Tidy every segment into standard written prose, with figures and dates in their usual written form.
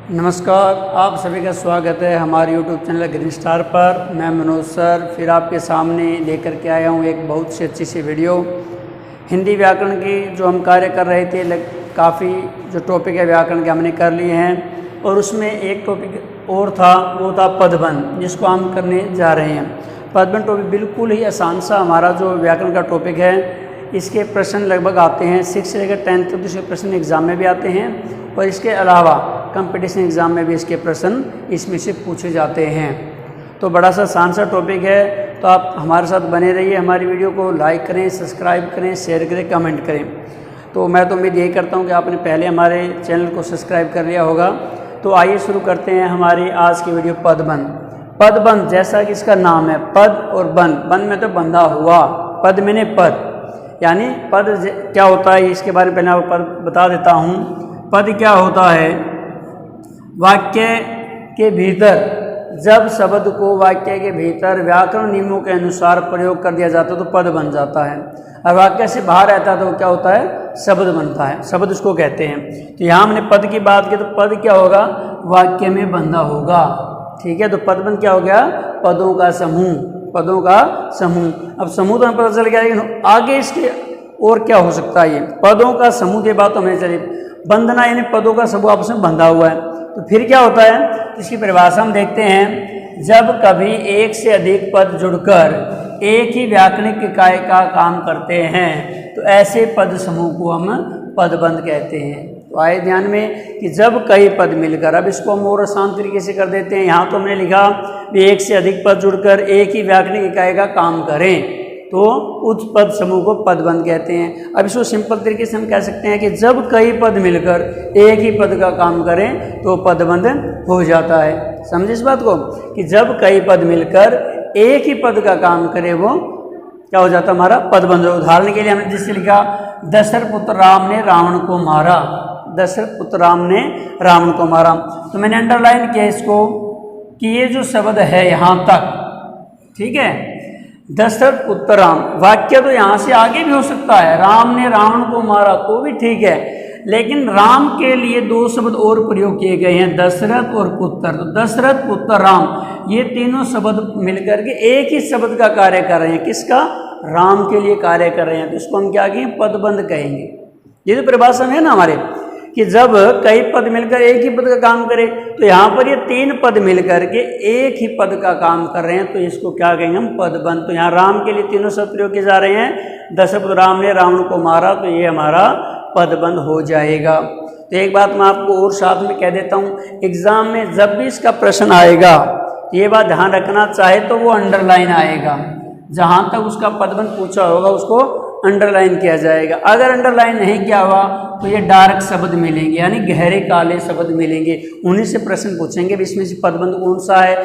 नमस्कार, आप सभी का स्वागत है हमारे YouTube चैनल ग्रीन स्टार पर। मैं मनोज सर फिर आपके सामने लेकर के आया हूँ एक बहुत सी अच्छी सी वीडियो हिंदी व्याकरण की। जो हम कार्य कर रहे थे, काफ़ी जो टॉपिक है व्याकरण के हमने कर लिए हैं, और उसमें एक टॉपिक और था, वो था पदबंध, जिसको हम करने जा रहे हैं। पदबंध टॉपिक बिल्कुल ही आसान सा हमारा जो व्याकरण का टॉपिक है, इसके प्रश्न लगभग आते हैं 6 से लेकर 10 तक इसके प्रश्न एग्ज़ाम में भी आते हैं, और इसके अलावा कंपटीशन एग्ज़ाम में भी इसके प्रश्न इसमें से पूछे जाते हैं। तो बड़ा सा आसान सा टॉपिक है, तो आप हमारे साथ बने रहिए। हमारी वीडियो को लाइक करें, सब्सक्राइब करें, शेयर करें, कमेंट करें। तो मैं तो उम्मीद यही करता हूँ कि आपने पहले हमारे चैनल को सब्सक्राइब कर लिया होगा। तो आइए शुरू करते हैं हमारी आज की वीडियो पदबंध। पदबंध जैसा कि इसका नाम है, पद और बंध। बंध में तो बंधा हुआ, पद मैंने पद, यानी पद क्या होता है इसके बारे में पहले आपको पद बता देता हूँ। पद क्या होता है? वाक्य के भीतर जब शब्द को वाक्य के भीतर व्याकरण नियमों के अनुसार प्रयोग कर दिया जाता है तो पद बन जाता है, और वाक्य से बाहर रहता है तो क्या होता है? शब्द बनता है, शब्द उसको कहते हैं। तो यहाँ हमने पद की बात की, तो पद क्या होगा? वाक्य में बंधा होगा। ठीक है, तो पदबंध क्या हो गया? पदों का समूह, पदों का समूह। अब समूह तो हमें पता चल गया, लेकिन आगे इसके और क्या हो सकता है? ये पदों का समूह के बाद तो हमें चलिए बंधना, यानी पदों का समूह आपस में बंधा हुआ है। तो फिर क्या होता है? इसकी परिभाषा हम देखते हैं। जब कभी एक से अधिक पद जुड़कर एक ही व्याकरणिक इकाई का काम करते हैं तो ऐसे पद समूह को हम पदबंध कहते हैं। तो आए ध्यान में कि जब कई पद मिलकर, अब इसको हम और आसान तरीके से कर देते हैं। यहाँ तो हमने लिखा कि एक से अधिक पद जुड़कर एक ही व्याकरणिक इकाई का काम करें तो उस पद समूह को पदबंध कहते हैं। अब इसको सिंपल तरीके से हम कह सकते हैं कि जब कई पद मिलकर एक ही पद का काम करें तो पदबंध हो जाता है। समझे इस बात को कि जब कई पद मिलकर एक ही पद का काम करे वो क्या हो जाता है? हमारा पदबंध। उदाहरण के लिए हमने जिससे लिखा, दशरथ पुत्र राम ने रावण को मारा। दशरथ पुत्र राम ने रावण को मारा, तो मैंने अंडरलाइन किया इसको कि ये जो शब्द है यहाँ तक, ठीक है, दशरथ पुत्र राम, वाक्य तो यहाँ से आगे भी हो सकता है, राम ने रावण को मारा तो भी ठीक है, लेकिन राम के लिए दो शब्द और प्रयोग किए गए हैं, दशरथ और पुत्र। तो दशरथ पुत्र राम, ये तीनों शब्द मिलकर के एक ही शब्द का कार्य कर रहे हैं। किसका? राम के लिए कार्य कर रहे हैं, तो इसको हम क्या कहेंगे? पदबंध कहेंगे। ये जो परिभाषा है ना हमारे, कि जब कई पद मिलकर एक ही पद का काम करे, तो यहाँ पर ये तीन पद मिलकर के एक ही पद का काम कर रहे हैं, तो इसको क्या कहेंगे हम? पदबंध। तो यहाँ राम के लिए तीनों शब्द प्रयोग किए जा रहे हैं। दशरथ राम ने रावण को मारा, तो ये हमारा पदबंध हो जाएगा। तो एक बात मैं आपको और साथ में कह देता हूँ, एग्जाम में जब भी इसका प्रश्न आएगा ये बात ध्यान रखना, चाहे तो वो अंडरलाइन आएगा, जहाँ तक उसका पदबंध पूछा होगा उसको अंडरलाइन किया जाएगा। अगर अंडरलाइन नहीं किया हुआ तो ये डार्क शब्द मिलेंगे, यानी गहरे काले शब्द मिलेंगे, उन्हीं से प्रश्न पूछेंगे इसमें से पदबंध कौन सा है।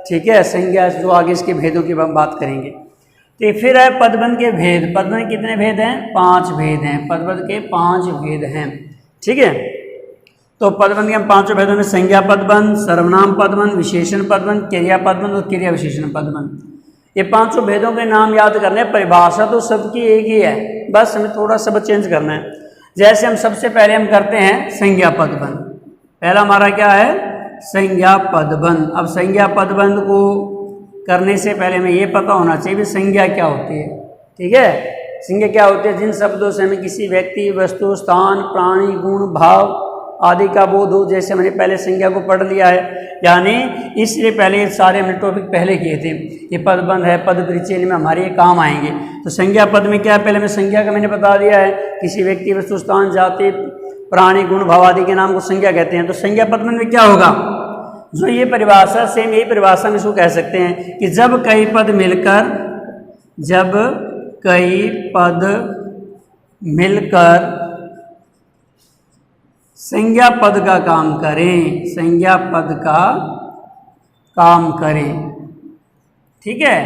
ठीक है, संज्ञा, जो आगे इसके भेदों की हम बात करेंगे। तो फिर है पदबंध के भेद। पदबंध कितने भेद हैं? 5 भेद हैं। पदबंध के 5 भेद हैं। ठीक है, तो पदबंध के हम 5 भेदों में संज्ञा पदबंध, सर्वनाम पदबंध, विशेषण पदबंध, क्रिया पदबंध और क्रिया विशेषण पदबंध। ये 5 भेदों के नाम याद करने, परिभाषा तो सबकी एक ही है, बस हमें थोड़ा सब चेंज करना है। जैसे हम सबसे पहले हम करते हैं संज्ञा पदबंध। पहला हमारा क्या है? संज्ञा पदबंध। अब संज्ञा पदबंध को करने से पहले हमें ये पता होना चाहिए कि संज्ञा क्या होती है। ठीक है, संज्ञा क्या होती है? जिन शब्दों से हमें किसी व्यक्ति, वस्तु, स्थान, प्राणी, गुण, भाव आदि का बोध हो। जैसे मैंने पहले संज्ञा को पढ़ लिया है, यानी इसलिए पहले ये सारे हमने टॉपिक पहले किए थे। ये पदबंध है, पद परिचय में हमारे ये काम आएंगे। तो संज्ञा पद में क्या है? पहले मैं संज्ञा का मैंने बता दिया है, किसी व्यक्ति, वस्तु, स्थान, जाति, प्राणी, गुण, भाव आदि के नाम को संज्ञा कहते हैं। तो संज्ञा पदबंध में क्या होगा? जो ये परिभाषा, सेम यही परिभाषा में इसको कह सकते हैं कि जब कई पद मिलकर संज्ञा पद का काम करें, संज्ञा पद का काम करें। ठीक है,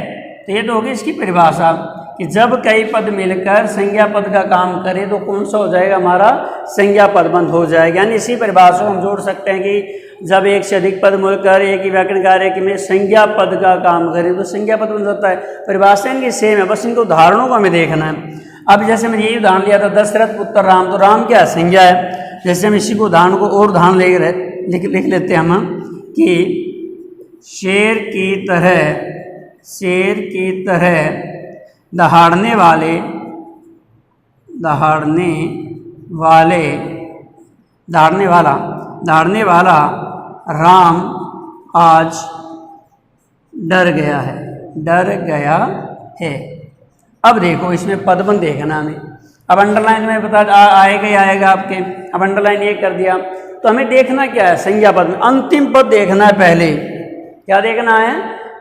तो ये तो होगी इसकी परिभाषा कि जब कई पद मिलकर संज्ञा पद का काम करें तो कौन सा हो जाएगा? हमारा संज्ञा पदबंध हो जाएगा। यानी इसी परिभाषा को हम जोड़ सकते हैं कि जब एक से अधिक पद मिलकर एक ही व्याकरण कार्य में संज्ञा पद का काम करें तो संज्ञा पदबंध होता है। परिभाषा इनकी सेम है, बस इनको उदाहरणों को हमें देखना है। अब जैसे मैंने यही उदाहरण लिया था, दशरथ पुत्र राम, तो राम क्या है? संज्ञा है। जैसे हम इसी को उदाहरण को और उदाहरण लिख लेते हैं हम कि शेर की तरह दहाड़ने वाला राम आज डर गया है। अब देखो इसमें पदबंध देखना हमें। अब अंडरलाइन में बता आएगा ही आएगा आपके। अब अंडरलाइन ये कर दिया तो हमें देखना क्या है, संज्ञा पद में अंतिम पद देखना है। पहले क्या देखना है,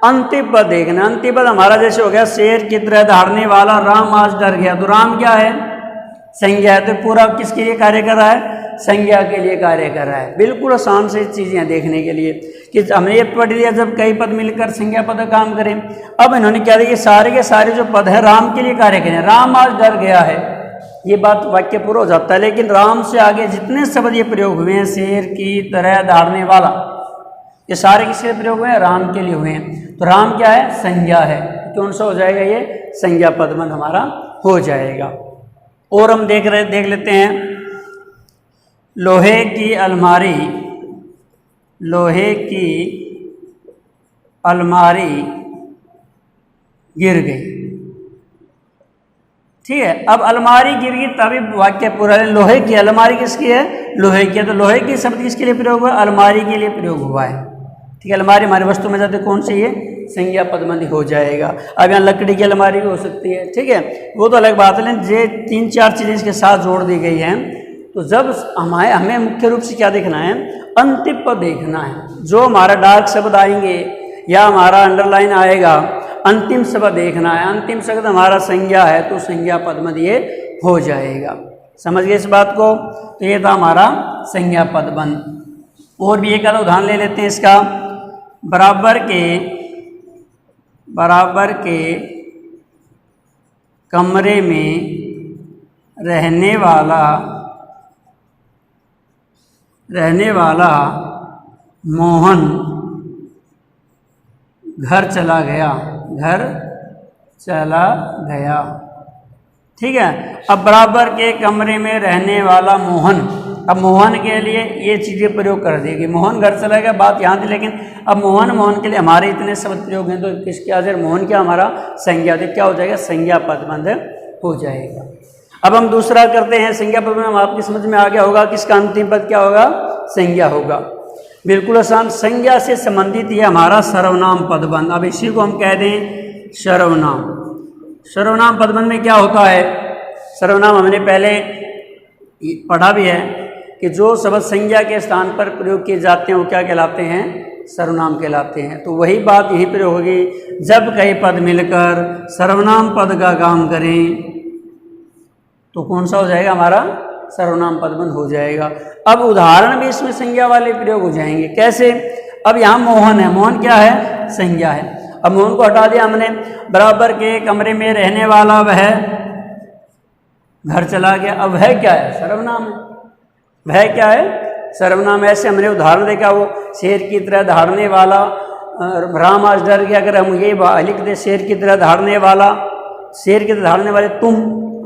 अंतिम पद देखना। अंतिम पद हमारा जैसे हो गया शेर की तरह दहाड़ने वाला राम आज डर गया, तो राम क्या है, संज्ञा है। तो पूरा किसके लिए कार्य कर रहा है, संज्ञा के लिए कार्य कर रहा है। बिल्कुल आसान से चीज़ें देखने के लिए कि हमने ये पढ़ लिया जब कई पद मिलकर संज्ञा पद काम करें। अब इन्होंने क्या दिया, सारे के सारे जो पद है राम के लिए कार्य करें। राम आज डर गया है, ये बात वाक्य पूरा हो जाता है। लेकिन राम से आगे जितने शब्द ये प्रयोग हुए हैं, शेर की तरह दहाड़ने वाला, ये सारे किसके प्रयोग हुए हैं, राम के लिए हुए हैं। तो राम क्या है, संज्ञा है। कौन सा हो जाएगा, ये संज्ञा पदबंध हमारा हो जाएगा। और हम देख लेते हैं लोहे की अलमारी गिर गई। ठीक है, अब अलमारी गिर गई तभी वाक्य पूरा है। लोहे की अलमारी किसकी है, लोहे की है। तो लोहे की शब्द किसके लिए प्रयोग हुआ, अलमारी के लिए प्रयोग हुआ है। ठीक है, अलमारी हमारी वस्तु में जाते कौन सी है, संज्ञा पदबंधी हो जाएगा। अब यहाँ लकड़ी की अलमारी भी हो सकती है। ठीक है, वो तो अलग बात है, लेकिन ये 3-4 चीज़ें इसके साथ जोड़ दी गई हैं। तो जब हमें मुख्य रूप से क्या देखना है, अंतिम पद देखना है। जो हमारा डार्क शब्द आएंगे या हमारा अंडरलाइन आएगा, अंतिम शब्द देखना है। अंतिम शब्द हमारा संज्ञा है तो संज्ञा पदबंध ये हो जाएगा। समझ गए इस बात को। तो ये था हमारा संज्ञा पदबंध। और भी एक अलग उदाहरण ले लेते हैं इसका। बराबर के कमरे में रहने वाला मोहन घर चला गया। ठीक है, अब बराबर के कमरे में रहने वाला मोहन, अब मोहन के लिए ये चीज़ें प्रयोग कर देगी। मोहन घर चला गया, बात यहाँ थी, लेकिन अब मोहन के लिए हमारे इतने शब्द प्रयोग हैं, तो किसके आधार मोहन क्या हमारा संज्ञा, तो क्या हो जाएगा, संज्ञा पदबंध हो जाएगा। अब हम दूसरा करते हैं संज्ञा पदबंध। आपकी समझ में आ गया होगा कि इसका अंतिम पद क्या होगा, संज्ञा होगा। बिल्कुल आसान। संज्ञा से संबंधित ये हमारा सर्वनाम पदबंध। अब इसी को हम कह दें सर्वनाम। सर्वनाम पदबंध में क्या होता है, सर्वनाम हमने पहले पढ़ा भी है कि जो शब्द संज्ञा के स्थान पर प्रयोग किए जाते हैं वो क्या कहलाते हैं, सर्वनाम कहलाते हैं। तो वही बात यहीं प्रयोग होगी, जब कई पद मिलकर सर्वनाम पद का काम करें तो कौन सा हो जाएगा, हमारा सर्वनाम पदबंध हो जाएगा। अब उदाहरण भी इसमें संज्ञा वाले प्रयोग हो जाएंगे। कैसे, अब यहाँ मोहन है, मोहन क्या है, संज्ञा है। अब मोहन को हटा दिया हमने, बराबर के कमरे में रहने वाला वह घर चला गया। अब वह क्या है, सर्वनाम है। वह क्या है, सर्वनाम। ऐसे हमने उदाहरण देखा, वो शेर की तरह दहाड़ने वाला राम आज डर गया। अगर हम ये लिख दे, शेर की तरह दहाड़ने वाला, शेर की तरह दहाड़ने वाले तुम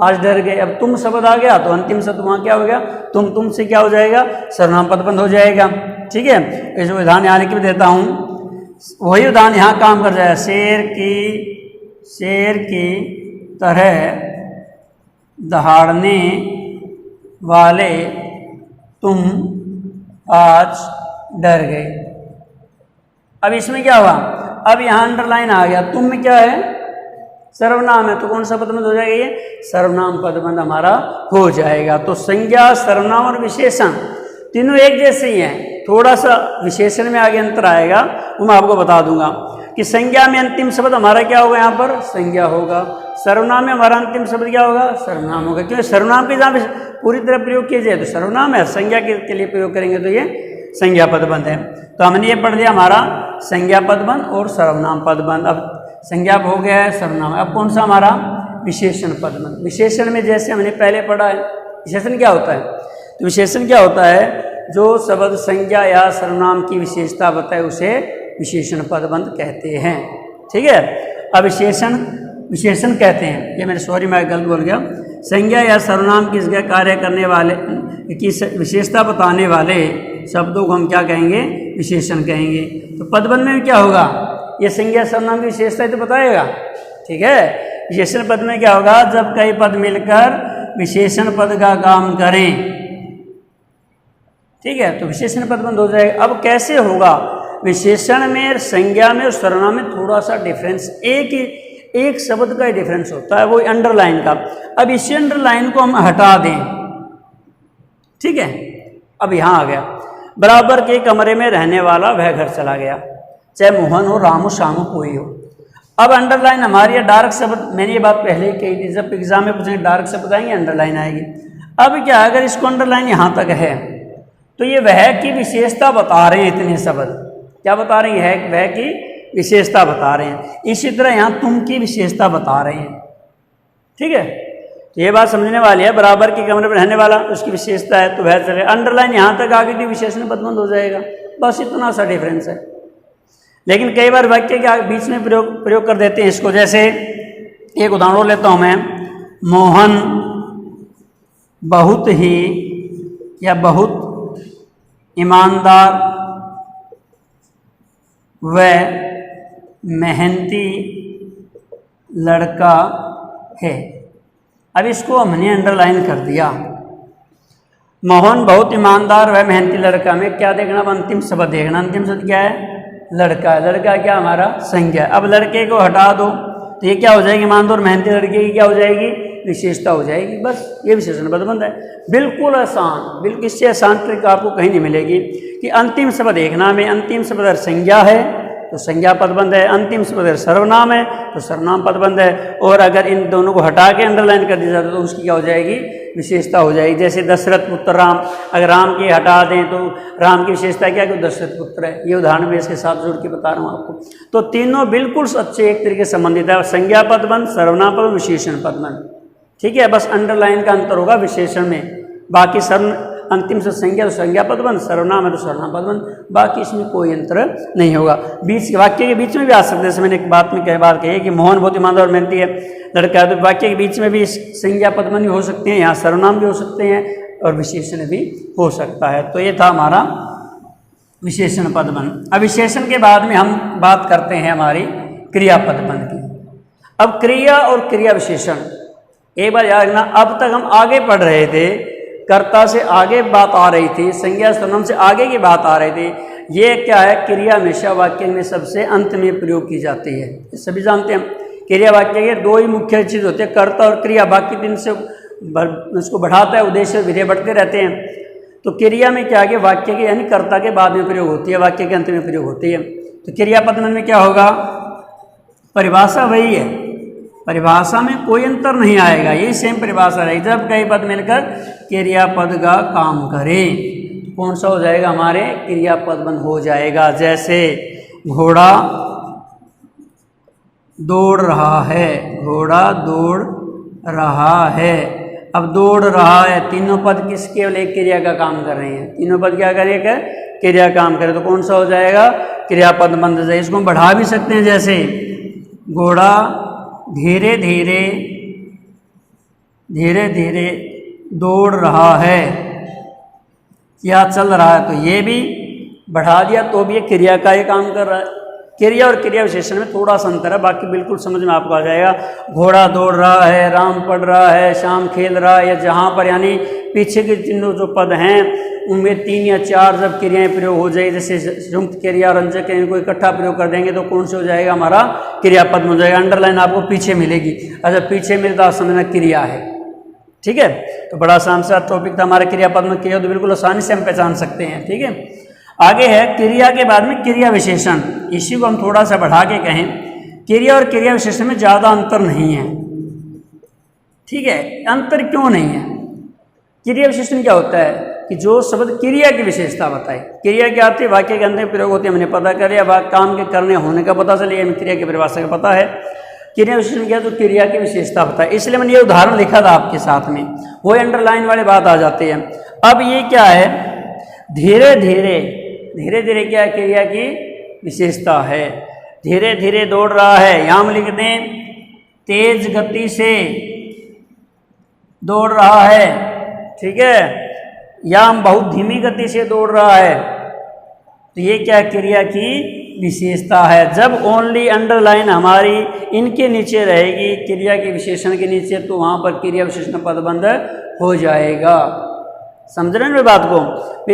आज डर गए। अब तुम शब्द आ गया तो अंतिम शब्द वहाँ क्या हो गया, तुम से क्या हो जाएगा, सर्वनाम पदबंध हो जाएगा। ठीक है, इस उदाहरण यहाँ लिख देता हूँ, वही उदाहरण यहाँ काम कर जाएगा। शेर की तरह दहाड़ने वाले तुम आज डर गए। अब इसमें क्या हुआ, अब यहाँ अंडरलाइन आ गया, तुम में क्या है, सर्वनाम है, तो कौन सा पदबंध हो जाएगा, ये सर्वनाम पदबंध हमारा हो जाएगा। तो संज्ञा, सर्वनाम और विशेषण तीनों एक जैसे ही हैं। थोड़ा सा विशेषण में आगे अंतर आएगा, वो मैं आपको बता दूंगा कि संज्ञा में अंतिम शब्द हमारा क्या होगा, यहाँ पर संज्ञा होगा। सर्वनाम में हमारा अंतिम शब्द क्या होगा, सर्वनाम होगा। क्योंकि सर्वनाम के जहाँ पूरी तरह प्रयोग किया जाए तो सर्वनाम है, संज्ञा के लिए प्रयोग करेंगे तो ये संज्ञा पदबंध है। तो हमने ये पढ़ लिया हमारा संज्ञा पदबंध और सर्वनाम पदबंध। अब संज्ञा हो गया है, सर्वनाम। अब कौन सा हमारा, विशेषण पदबंध। विशेषण में जैसे हमने पहले पढ़ा है, विशेषण क्या होता है, तो विशेषण क्या होता है, जो शब्द संज्ञा या सर्वनाम की विशेषता बताए उसे विशेषण पदबंध कहते हैं। ठीक है, अब विशेषण कहते हैं, ये मैं गलत बोल गया। संज्ञा या सर्वनाम की जगह कार्य करने वाले की विशेषता बताने वाले शब्दों को हम क्या कहेंगे, विशेषण कहेंगे। तो पदबंध में क्या होगा, ये संज्ञा सर्वनाम की विशेषता तो बताएगा, ठीक है। विशेषण पद में क्या होगा, जब कई पद मिलकर विशेषण पद का काम करें, ठीक है, तो विशेषण पदबंध हो जाएगा। अब कैसे होगा, विशेषण में, संज्ञा में और सर्वनाम में थोड़ा सा डिफरेंस, एक शब्द का ही डिफरेंस होता है, वो अंडरलाइन का। अब इसी अंडरलाइन को हम हटा दें, ठीक है। अब यहाँ आ गया, बराबर के कमरे में रहने वाला वह घर चला गया, चाहे मोहन हो, राम हो, श्याम हो, कोई हो। अब अंडरलाइन हमारी डार्क शब्द, मैंने ये बात पहले ही कही थी, जब एग्जाम में पूछेंगे डार्क शब्द आएंगे, अंडरलाइन आएगी। अब क्या, अगर इसको अंडरलाइन यहाँ तक है तो ये वह की विशेषता बता रहे हैं, इतने शब्द क्या बता रहे हैं, वह की विशेषता बता रहे हैं। इसी तरह यहाँ तुम की विशेषता बता रहे हैं, ठीक है। तो ये बात समझने वाली है, बराबर के कमरे में रहने वाला उसकी विशेषता है, तो वह चले, अंडरलाइन यहाँ तक आगे थी, विशेषण पदबंध हो जाएगा, बस इतना सा डिफरेंस है। लेकिन कई बार वाक्य के बीच में प्रयोग कर देते हैं इसको, जैसे एक उदाहरण लेता हूँ मैं, मोहन बहुत ही या बहुत ईमानदार व मेहनती लड़का है। अब इसको हमने अंडरलाइन कर दिया, मोहन बहुत ईमानदार व मेहनती लड़का में क्या देखना, अब अंतिम शब्द देखना। अंतिम शब्द क्या है, लड़का। लड़का क्या हमारा संज्ञा। अब लड़के को हटा दो तो ये क्या हो जाएगी, ईमानदार मेहनती लड़के की क्या हो जाएगी, विशेषता हो जाएगी। बस ये विशेषण पदबंध है, बिल्कुल आसान, बिल्कुल इससे आसान ट्रिक आपको कहीं नहीं मिलेगी कि अंतिम शब्द देखना में, अंतिम शब्द अगर संज्ञा है तो संज्ञा पदबंध है, अंतिम शब्द अगर सर्वनाम है तो सर्वनाम पदबंध है, और अगर इन दोनों को हटा के अंडरलाइन कर दिया जाता तो उसकी क्या हो जाएगी, विशेषता हो जाएगी। जैसे दशरथ पुत्र राम, अगर राम की हटा दें तो राम की विशेषता क्या है, दशरथ पुत्र है। ये उदाहरण मैं इसके साथ जोड़ के बता रहा हूँ आपको। तो तीनों बिल्कुल अच्छे एक तरीके से संबंधित है, संज्ञा पदबंध, सर्वनाम पदबंध, विशेषण पदबंध, ठीक है। बस अंडरलाइन का अंतर होगा विशेषण में, बाकी सर्व अंतिम से संज्ञा तो संज्ञा पदबंध, सर्वनाम है तो सर्वनाम पदबंध, बाकी इसमें कोई अंतर नहीं होगा। बीच वाक्य के बीच में भी आ सकते हैं, जैसे मैंने एक बात कही है कि मोहन बहुत ईमानदार और मेहनती है लड़का है, तो वाक्य के बीच में भी संज्ञा पदबंध हो सकते हैं, यहाँ सर्वनाम भी हो सकते हैं और विशेषण भी हो सकता है। तो ये था हमारा विशेषण पदबंध। अब विशेषण के बाद में हम बात करते हैं हमारी क्रिया पदबंध की। अब क्रिया और क्रिया विशेषण एक बार याद रखना, अब तक हम आगे पढ़ रहे थे, कर्ता से आगे बात आ रही थी, संज्ञा सर्वनाम से आगे की बात आ रही थी। ये क्या है, क्रिया हमेशा वाक्य में सबसे अंत में प्रयोग की जाती है, सभी जानते हैं। क्रिया वाक्य के दो ही मुख्य चीज़ होती है, कर्ता और क्रिया, बाकी दिन से उसको बढ़ाता है, उद्देश्य विधेय बढ़ते रहते हैं। तो क्रिया में क्या है, वाक्य के यानी कर्ता के बाद में प्रयोग होती है, वाक्य के अंत में प्रयोग होती है। तो क्रिया पदबंध में क्या होगा, परिभाषा वही है, परिभाषा में कोई अंतर नहीं आएगा, यही सेम परिभाषा रहेगी। जब कई पद मिलकर क्रियापद का काम करें तो कौन सा हो जाएगा, हमारे क्रियापदबंध हो जाएगा। जैसे घोड़ा दौड़ रहा है, घोड़ा दौड़ रहा है। अब दौड़ रहा है, तीनों पद किस केवल एक क्रिया का काम कर रहे हैं, तीनों पद क्या करेगा, क्रिया काम करे, तो कौन सा हो जाएगा, क्रियापदबंध। इसको हम बढ़ा भी सकते हैं, जैसे घोड़ा धीरे धीरे धीरे धीरे दौड़ रहा है या चल रहा है, तो ये भी बढ़ा दिया तो भी ये क्रिया का ही काम कर रहा है। क्रिया और क्रिया विशेषण में थोड़ा सा अंतर है, बाकी बिल्कुल समझ में आपको आ जाएगा। घोड़ा दौड़ रहा है, राम पढ़ रहा है, श्याम खेल रहा है, या जहाँ पर यानी पीछे के तीनों जो पद हैं उनमें 3 या 4 जब क्रियाएं प्रयोग हो जाए, जैसे संयुक्त क्रिया और रंजक क्रिया को इकट्ठा प्रयोग कर देंगे तो कौन से हो जाएगा, हमारा क्रियापद हो जाएगा। अंडरलाइन आपको पीछे मिलेगी, अच्छा पीछे मिलता समझना क्रिया है, ठीक है। तो बड़ा आसान सा टॉपिक था हमारे क्रियापद में, क्रिया तो बिल्कुल आसानी से हम पहचान सकते हैं, ठीक है। आगे है क्रिया के बाद में क्रिया विशेषण, इसी को हम थोड़ा सा बढ़ा के कहें, क्रिया और क्रिया विशेषण में ज़्यादा अंतर नहीं है, ठीक है। अंतर क्यों नहीं है, क्रिया विशेषण क्या होता है कि जो शब्द क्रिया की विशेषता बताए, क्रिया क्या आती है, वाक्य के अंदर प्रयोग होती है, हमने पता कर लिया, काम के करने होने का पता चलिए, हमें क्रिया की परिभाषा का पता है। क्रिया विशेषण क्या, तो क्रिया की विशेषता बताए, इसलिए मैंने ये उदाहरण लिखा था आपके साथ में, वो अंडरलाइन वाली बात आ जाती है। अब ये क्या है, धीरे धीरे, धीरे धीरे क्या क्रिया की विशेषता है, धीरे धीरे दौड़ रहा है, यहाँ हम लिख दें तेज गति से दौड़ रहा है, ठीक है। या बहुत धीमी गति से दौड़ रहा है, तो ये क्या क्रिया की विशेषता है। जब ओनली अंडरलाइन हमारी इनके नीचे रहेगी, क्रिया के विशेषण के नीचे, तो वहाँ पर क्रिया विशेषण पदबंध हो जाएगा। समझ रहे हैं मेरी बात को?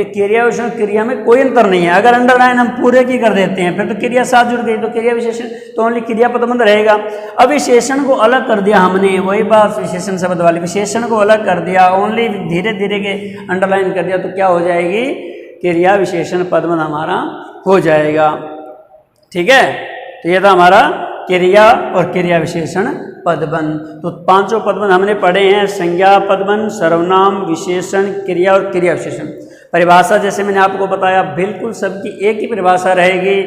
क्रिया विशेषण क्रिया में कोई अंतर नहीं है। अगर अंडरलाइन हम पूरे की कर देते हैं फिर तो क्रिया साथ जुड़ गई, तो क्रिया विशेषण तो ओनली क्रिया पदबंध रहेगा। अब विशेषण को अलग कर दिया हमने, वही बात विशेषण शब्द वाली, विशेषण को अलग कर दिया, ओनली धीरे धीरे के अंडरलाइन कर दिया, तो क्या हो जाएगी? क्रिया विशेषण पदबंध हमारा हो जाएगा। ठीक है, तो ये था हमारा क्रिया और क्रिया विशेषण पदबंध। तो पांचों पदबंध हमने पढ़े हैं, संज्ञा पदबंध, सर्वनाम, विशेषण, क्रिया और क्रिया विशेषण। परिभाषा जैसे मैंने आपको बताया बिल्कुल सबकी एक ही परिभाषा रहेगी।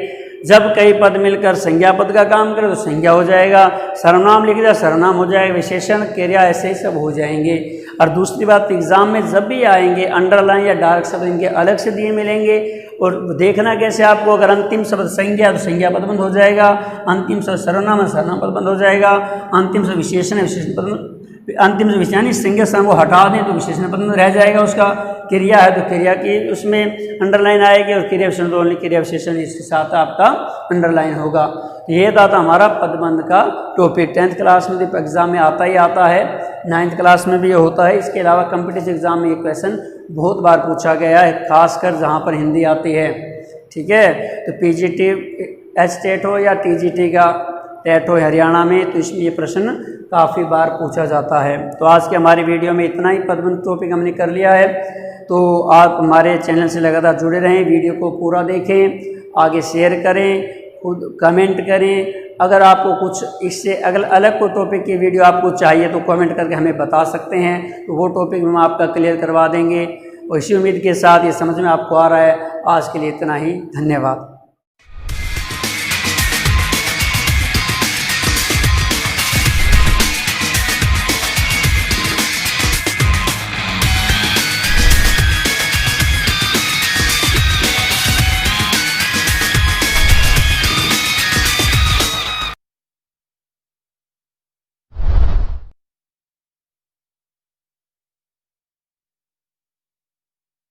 जब कई पद मिलकर संज्ञा पद का काम करे तो संज्ञा हो जाएगा, सर्वनाम लिख दिया सर्वनाम हो जाएगा, विशेषण क्रिया ऐसे ही सब हो जाएंगे। और दूसरी बात, एग्जाम में जब भी आएंगे अंडरलाइन या डार्क शब्द इनके अलग से दिए मिलेंगे, और देखना कैसे आपको, अगर अंतिम शब्द संज्ञा तो संज्ञा पदबंध हो जाएगा, अंतिम शब्द सर्वनाम है सर्वनाम पदबंध हो जाएगा, अंतिम शब्द विशेषण है विशेषण पदबंध, अंतिम शब्द यानी संज्ञा स्थान को हटा दें तो विशेषण पदबंध रह जाएगा उसका। क्रिया है तो क्रिया की उसमें अंडरलाइन आएगी, और क्रिया विशेषण तो ओनली क्रिया विशेषण इसके साथ आपका अंडरलाइन होगा। ये था हमारा पदबंध का टॉपिक। 10th क्लास में तो एग्जाम में आता ही आता है, 9th क्लास में भी ये होता है। इसके अलावा कॉम्पिटिटिव एग्जाम में ये क्वेश्चन बहुत बार पूछा गया है, खासकर जहाँ पर हिंदी आती है। ठीक है, तो पीजीटी एच टेट हो या टीजीटी का टेट हो हरियाणा में, तो इसमें ये प्रश्न काफ़ी बार पूछा जाता है। तो आज के हमारी वीडियो में इतना ही पदबंध टॉपिक हमने कर लिया है। तो आप हमारे चैनल से लगातार जुड़े रहें, वीडियो को पूरा देखें, आगे शेयर करें, खुद कमेंट करें। अगर आपको कुछ इससे अगर अलग कोई टॉपिक की वीडियो आपको चाहिए तो कमेंट करके हमें बता सकते हैं, तो वो टॉपिक हम आपका क्लियर करवा देंगे। और इसी उम्मीद के साथ ये समझ में आपको आ रहा है। आज के लिए इतना ही, धन्यवाद।